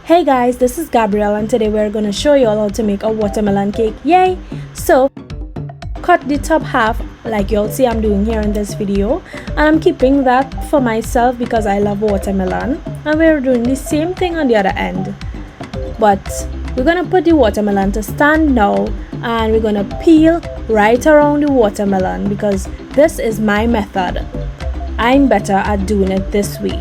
Hey guys, this is Gabrielle and today we're going to show you all how to make a watermelon cake. Yay! So, cut the top half like you'll see I'm doing here in this video, and I'm keeping that for myself because I love watermelon, and we're doing the same thing on the other end. But we're going to put the watermelon to stand now, and we're going to peel right around the watermelon because this is my method. I'm better at doing it this way.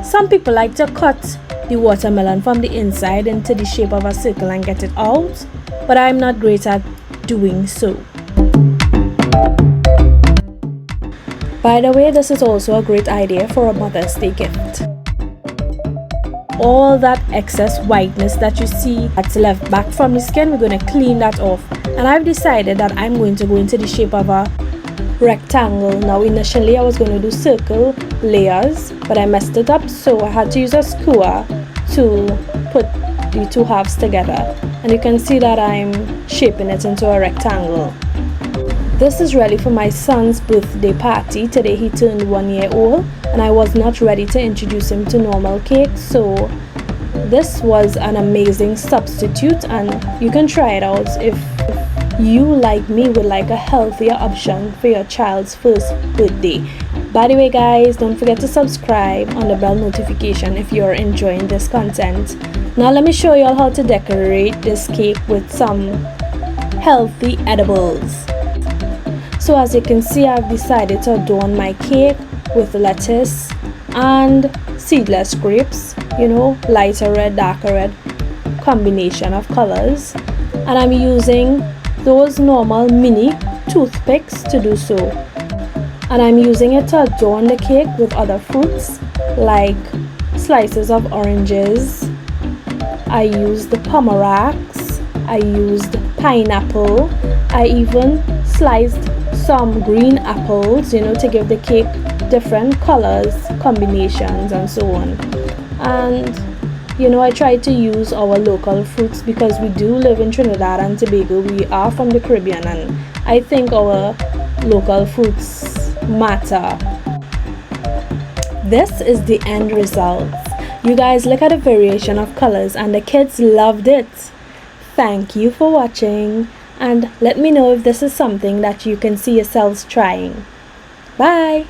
Some people like to cut the watermelon from the inside into the shape of a circle and get it out, but I'm not great at doing so. By the way, this is also a great idea for a Mother's Day gift. All that excess whiteness that you see that's left back from the skin, we're going to clean that off, and I've decided that I'm going to go into the shape of a rectangle. Now initially I was going to do circle layers, but I messed it up, so I had to use a skewer to put the two halves together, and you can see that I'm shaping it into a rectangle. This is really for my son's birthday party. Today he turned 1 year old, and I was not ready to introduce him to normal cake, so this was an amazing substitute, and you can try it out if you, like me, would like a healthier option for your child's first birthday. By the way guys, don't forget to subscribe on the bell notification if you're enjoying this content. Now let me show you all how to decorate this cake with some healthy edibles. So as you can see, I've decided to adorn my cake with lettuce and seedless grapes, lighter red, darker red combination of colors, and I'm using those normal mini toothpicks to do so, and I'm using it to adorn the cake with other fruits like slices of oranges. I used pomegranates, I used pineapple, I even sliced some green apples, to give the cake different colors, combinations, and so on. And I try to use our local fruits because we do live in Trinidad and Tobago. We are from the Caribbean, and I think our local fruits matter. This is the end result. You guys, look at the variation of colors, and the kids loved it. Thank you for watching, and let me know if this is something that you can see yourselves trying. Bye!